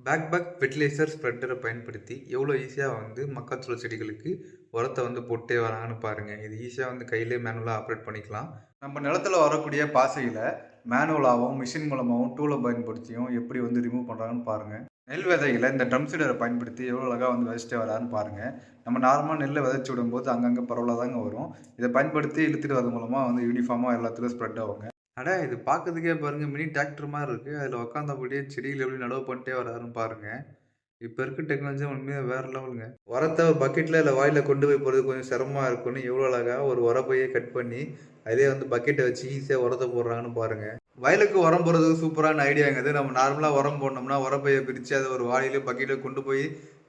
Back fertiliser ஸ்ப்ரெட்டரை பயன்படுத்தி எவ்வளோ ஈஸியாக வந்து மக்காச்சோள செடிகளுக்கு உரத்தை வந்து போட்டே வராங்கன்னு பாருங்கள். இது ஈஸியாக வந்து கையிலே மேனுவலாக ஆப்ரேட் பண்ணிக்கலாம். நம்ம நிலத்தில் வரக்கூடிய பாசைகளை மேனுவலாகவும் மிஷின் மூலமாகவும் டூலை பயன்படுத்தியும் எப்படி வந்து ரிமூவ் பண்ணுறாங்கன்னு பாருங்கள். நெல் விதைகளை இந்த ட்ரம் சீடரை பயன்படுத்தி எவ்வளோ அழகாக வந்து விதைச்சிட்டே வரான்னு பாருங்கள். நம்ம நார்மலாக நெல்லை விதைச்சி விடும்போது அங்கங்கே பரவலாக தாங்க வரும். இதை பயன்படுத்தி இழுத்துட்டு வரது மூலமாக வந்து யூனிஃபார்மாக எல்லாத்துலேயும் ஸ்ப்ரெட் ஆகுங்க. இது பார்க்கறதுக்கே பாருங்க மினி டிராக்டர் மாரி இருக்கு. அதில உட்காந்தபடியே செடிகள் எப்படி நடவு பண்ணிட்டே வராருன்னு பாருங்க. இப்ப இருக்க டெக்னாலஜி உண்மையா வேற லெவலுங்க. உரத்த ஒரு பக்கெட்ல இல்ல வாளில கொண்டு போய் போடுறது கொஞ்சம் சிரமமா இருக்குன்னு எவ்வளோ அழகா ஒரு உரப்பையே கட் பண்ணி, அதிலேயே வந்து பக்கெட்ட வச்சு ஈஸியா உரத்த போடுறாங்கன்னு பாருங்க. வயலுக்கு உரம் போடுறதுக்கு சூப்பரான ஐடியாங்க இது. நம்ம நார்மலா உரம் போடணும்னா உரப்பைய பிரிச்சு அத ஒரு வாளியிலயோ பக்கெட்லயோ கொண்டு போய்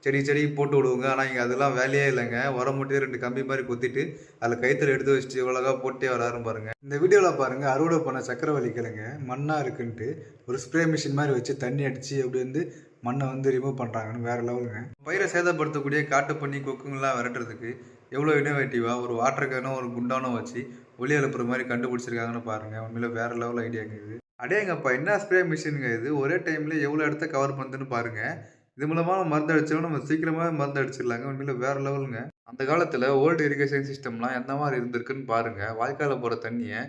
செடிக்கு போட்டு விடுவோங்க. ஆனா இங்க அதெல்லாம் வேலையே இல்லைங்க. உரம் மூட்டைய 2 கம்பி மாரி குத்திட்டு, அதில கயித்துல எடுத்து வச்சுட்டு எவ்வளோ அழகா போட்டே வராருன்னு பாருங்க. இந்த வீடியோல பாருங்க அறுவடை பண்ண சக்கரவள்ளி கிழங்க மண்ணா இருக்குன்ட்டு ஒரு ஸ்ப்ரே மிஷின் மாதிரி வச்சு தண்ணி அடிச்சு அப்படி வந்து மண்ணை வந்து ரிமூவ் பண்ணுறாங்கன்னு வேற லெவலுங்க. பயிரை சேதப்படுத்தக்கூடிய காட்டு பண்ணி கொக்குங்கெல்லாம் விரட்டுறதுக்கு எவ்வளோ இனோவேட்டிவாக ஒரு வாட்டர் கேனோ ஒரு குண்டானோ வச்சு ஒளி எழுப்புற மாதிரி கண்டுபிடிச்சிருக்காங்கன்னு பாருங்க. உண்மையில வேற லெவல் ஐடியாங்க இது. அடேங்கப்பா என்ன ஸ்ப்ரே மிஷினுங்க இது. ஒரே டைம்ல எவ்வளோ இடத்த கவர் பண்ணுதுன்னு பாருங்க. இது மூலமா மருந்து அடிச்சாலும் நம்ம சீக்கிரமா மருந்து அடிச்சிடலாங்க. உண்மையில வேற லெவலுங்க. அந்த காலத்துல ஓல்டு இரிகேஷன் சிஸ்டம்லாம் எந்த மாதிரி இருந்திருக்குன்னு பாருங்க. வாய்க்கால போற தண்ணியை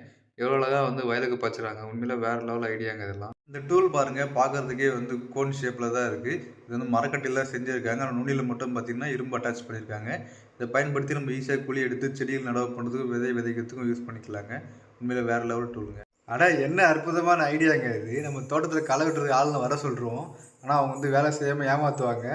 எவ்வளோ அழகா வந்து வயலுக்கு பாய்ச்சுறாங்க. உண்மையில வேற லெவல் ஐடியாங்க இதெல்லாம். இந்த டூல் பாருங்க பார்க்கறதுக்கே வந்து கோன் ஷேப்ல தான் இருக்கு. இது வந்து மரக்கட்டையில செஞ்சிருக்காங்க. ஆனால் நுனியில மட்டும் பார்த்தீங்கன்னா இரும்பு அட்டாச் பண்ணியிருக்காங்க. இதை பயன்படுத்தி நம்ம ஈஸியாக குழி எடுத்து செடிகள் நடவு பண்ணுறதுக்கும் விதைக்கிறதுக்கும் யூஸ் பண்ணிக்கலாங்க. உண்மையில வேற லெவல் டூலுங்க. என்ன அற்புதமான ஐடியாங்க இது. நம்ம தோட்டத்தில் களை வெட்டுறதுக்கு ஆளுங்க வர சொல்கிறோம். ஆனால் அவங்க வந்து வேலை செய்யாமல் ஏமாற்றுவாங்க.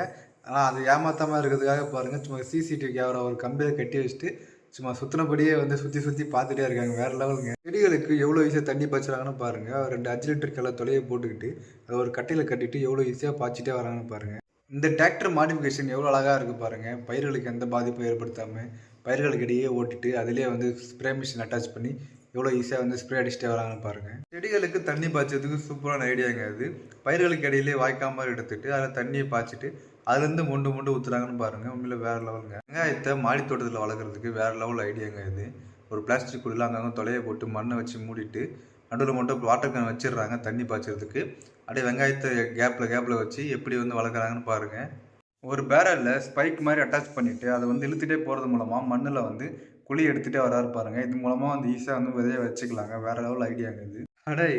ஆனால் அது ஏமாத்தாமல் இருக்கிறதுக்காக பாருங்கள் சும்மா சிசிடிவி கேமரா ஒரு கம்பியை கட்டி வச்சுட்டு சும்மா சுற்றினபடியே வந்து சுற்றி பார்த்துட்டே இருக்காங்க. வேறு லெவலுங்க. செடிகளுக்கு எவ்வளோ ஈஸியாக தண்ணி பாய்ச்சுறாங்கன்னு பாருங்கள். 2 5 லிட்டர் கல்லை தொலையை போட்டுக்கிட்டு அதை ஒரு கட்டையில் கட்டிட்டு எவ்வளோ ஈஸியாக பாய்ச்சிட்டே வராங்கன்னு பாருங்கள். இந்த டிராக்டர் மாடிஃபிகேஷன் எவ்வளோ அழகாக இருக்குது பாருங்கள். பயிர்களுக்கு எந்த பாதிப்பும் ஏற்படுத்தாமல் பயிர்களுக்கு இடையே ஓட்டிட்டு அதிலே வந்து ஸ்ப்ரே மிஷின் அட்டாச் பண்ணி எவ்வளோ ஈஸியாக வந்து ஸ்ப்ரே அடிச்சுட்டே வராங்கன்னு பாருங்கள். செடிகளுக்கு தண்ணி பாய்ச்சதுக்கு சூப்பரான ஐடியாங்க அது. பயிர்களுக்கு இடையிலே வாய்க்கால் மாதிரி எடுத்துட்டு அதில் தண்ணியை பாய்ச்சிட்டு அதுலேருந்து மொண்டு ஊற்றுறாங்கன்னு பாருங்கள். உண்மையில வேறு லெவலுங்க. வெங்காயத்தை மாடி தோட்டத்தில் வளர்க்குறதுக்கு வேறு லெவல் ஐடியாங்க இது. ஒரு பிளாஸ்டிக் குள்ள அங்கங்கே தொலையை போட்டு மண்ணை வச்சு மூடிட்டு நடுவில் மட்டும் வாட்டர் கேன் வச்சிடுறாங்க தண்ணி பாய்ச்சறதுக்கு. அப்படியே வெங்காயத்தை கேப்பில் வச்சு எப்படி வந்து வளர்க்குறாங்கன்னு பாருங்கள். ஒரு பேரலில் ஸ்பைக் மாதிரி அட்டாச் பண்ணிவிட்டு அதை வந்து இழுத்துட்டே போகிறது மூலமாக மண்ணில் வந்து குழி எடுத்துகிட்டே வராரு பாருங்க. இது மூலமாக வந்து ஈஸியாக வந்து விதைய வச்சுக்கலாங்க. வேறு லெவல் ஐடியாங்க இது.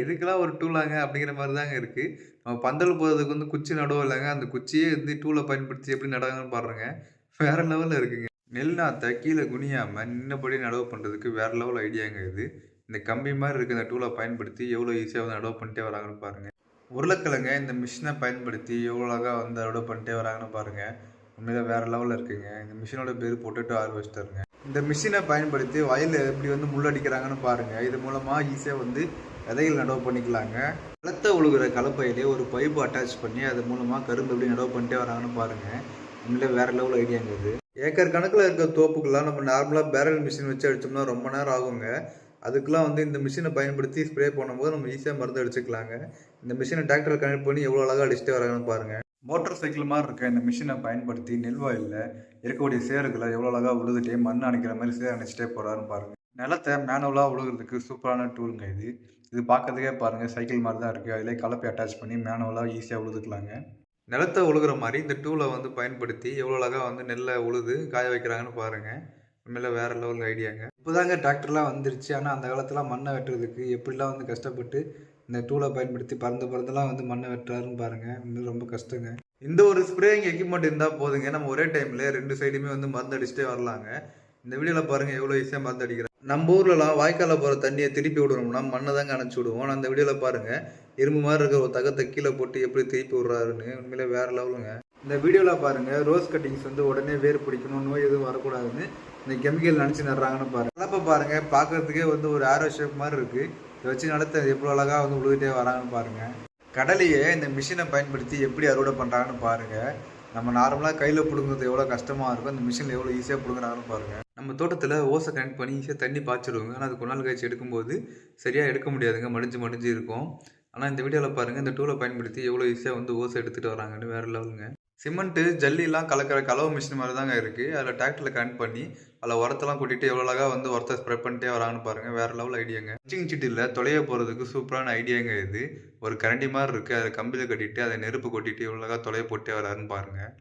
இதுக்கெல்லாம் ஒரு டூலாங்க அப்படிங்கிற மாதிரி தாங்க இருக்குது. நம்ம பந்தல் போகிறதுக்கு வந்து குச்சி நடுவோம் இல்லைங்க. அந்த குச்சியே வந்து டூலை பயன்படுத்தி எப்படி நடுவாங்கன்னு பாருங்க. வேறு லெவலில் இருக்குங்க. நெல் நாற்றை கீழே குனியாமல் நின்னபடி நடவு பண்ணுறதுக்கு வேறு லெவல் ஐடியாங்க இது. இந்த கம்பி மாதிரி இருக்க இந்த டூலை பயன்படுத்தி எவ்வளோ ஈஸியாக வந்து நடவு பண்ணிட்டே வராங்கன்னு பாருங்கள். உருளைக்கிழங்க இந்த மிஷினை பயன்படுத்தி எவ்வளோ அழகாக வந்து அறுவடை பண்ணிட்டே வராங்கன்னு பாருங்கள். உண்மையில வேறு லெவலில் இருக்குங்க. இந்த மிஷினோட பேர் பொட்டேட்டோ ஹார்வெஸ்டருங்க. இந்த மிஷினை பயன்படுத்தி வயலில் எப்படி வந்து முள்ளடிக்கிறாங்கன்னு பாருங்கள். இது மூலமாக ஈஸியாக வந்து விதைகள் நடவு பண்ணிக்கலாங்க. நிலத்தை உழுகிற கலப்பையிலே ஒரு பைப்பு அட்டாச் பண்ணி அது மூலமாக கரும்பு எப்படி நடவு பண்ணிட்டே வராங்கன்னு பாருங்கள். உண்மையிலே வேறு லெவல் ஐடியாங்க இது. ஏக்கர் கணக்கில் இருக்க தோப்புக்கெல்லாம் நம்ம நார்மலாக பேரல் மிஷின் வச்சு அடித்தோம்னா ரொம்ப நேரம் ஆகுங்க. அதுக்கெலாம் வந்து இந்த மிஷினை பயன்படுத்தி ஸ்ப்ரே பண்ணும்போது நம்ம ஈஸியாக மருந்து அடிச்சுக்கலாங்க. இந்த மிஷினை டிராக்டரில் கனெக்ட் பண்ணி எவ்வளோ அழகாக அடிச்சுட்டே வராங்கன்னு பாருங்கள். மோட்டார் சைக்கிள் மாதிரி இருக்க இந்த மிஷினை பயன்படுத்தி நெல் வயலில் இருக்கக்கூடிய சேறுகளை எவ்வளோ அழகாக உழுதுட்டே மண் அணைக்கிற மாதிரி சேர் அணைச்சிட்டே போகிறாருன்னு பாருங்கள். நிலத்தை மேனுவலாக உழுகிறதுக்கு சூப்பரான டூலுங்க இது. இது பார்க்கறதுக்கே பாருங்கள் சைக்கிள் மாதிரி தான் இருக்குது. அதிலே கலப்பை அட்டாச் பண்ணி மேனுவலாக ஈஸியாக உழுதுக்கலாங்க. நிலத்தை உழுகிற மாதிரி இந்த டூலை வந்து பயன்படுத்தி எவ்வளோ அழகாக வந்து நெல்லை உழுது காய வைக்கிறாங்கன்னு பாருங்கள். உண்மையில வேறு லெவல் ஐடியாங்க. இப்போதாங்க டிராக்டர்லாம் வந்துருச்சு. ஆனால் அந்த காலத்தில் மண்ணை வெட்டுறதுக்கு எப்படிலாம் வந்து கஷ்டப்பட்டு இந்த டூலை பயன்படுத்தி பறந்துலாம் வந்து மண்ணை வெட்டுறாருன்னு பாருங்கள். உண்மையில ரொம்ப கஷ்டங்க. இந்த ஒரு ஸ்ப்ரேயிங் எக்யூப்மெண்ட் இருந்தால் போதுங்க. நம்ம ஒரே டைமில் 2 சைடுமே வந்து மருந்து அடிச்சுட்டே வரலாங்க. இந்த வீடியோவில் பாருங்கள் எவ்வளோ ஈஸியாக மருந்து அடிக்கிறேன். நம்ம ஊர்லலாம் வாய்க்காலில் போகிற தண்ணியை திருப்பி விடணும்னா மண்ணை தாங்க அணைச்சி விடுவோம். ஆனால் அந்த வீடியோவில் பாருங்கள் இரும்பு மாதிரி இருக்கிற ஒரு தகத்தை கீழே போட்டு எப்படி திருப்பி விட்றாருன்னு. உண்மையிலே வேறு லெவலுங்க. இந்த வீடியோவில் பாருங்கள் ரோஸ் கட்டிங்ஸ் வந்து உடனே வேர் பிடிக்கணும், நோய் எதுவும் வரக்கூடாதுன்னு இந்த கெமிக்கல் நினச்சி நடுறாங்கன்னு பாருங்கள். கலப்பை பாருங்கள் பார்க்கறதுக்கே வந்து ஒரு ஆரோ ஷேப் மாதிரி இருக்குது. இதை வச்சு நடத்த எவ்வளோ அழகாக வந்து உழுதுகிட்டே வராங்கன்னு பாருங்கள். கடலையே இந்த மிஷினை பயன்படுத்தி எப்படி அறுவடை பண்ணுறாங்கன்னு பாருங்கள். நம்ம நார்மலாக கையில் பிடுங்குறது எவ்வளோ கஷ்டமாக இருக்கும், அந்த மிஷினில் எவ்வளோ ஈஸியாக பிடுங்குறாங்கன்னு பாருங்கள். நம்ம தோட்டத்தில் ஓசை கனெக்ட் பண்ணி ஈஸியாக தண்ணி பாய்ச்சிடுவோங்க. ஆனால் அது கொஞ்ச நாள் கழிச்சு எடுக்கும்போது சரியாக எடுக்க முடியாதுங்க, மடிஞ்சு இருக்கும். ஆனால் இந்த வீடியோவில் பாருங்கள் இந்த டூலை பயன்படுத்தி எவ்வளோ ஈஸியாக வந்து ஓசை எடுத்துகிட்டு வராங்கன்னு வேறு லெவலுங்க. சிமெண்ட்டு, ஜல்லிலாம் கலக்கிற கலவை மிஷின் மாரி தாங்க இருக்கு. அதில டிராக்டர்ல கனெக்ட் பண்ணி, அதில உரத்தெல்லாம் கொட்டிட்டு எவ்வளோ அழகா வந்து உரத்த ஸ்ப்ரெட் பண்ணிட்டே வராங்கன்னு பாருங்க. வேற லெவல் ஐடியாங்க. மல்ச்சிங் சீட்டுல துளைய போறதுக்கு சூப்பரான ஐடியாங்க இது. ஒரு கரண்டி மாரி இருக்கு. அத கம்பியில கட்டிட்டு, அத நெருப்பு கொட்டிட்டு எவ்வளோ அழகா துளைய போட்டே வராருன்னு பாருங்க.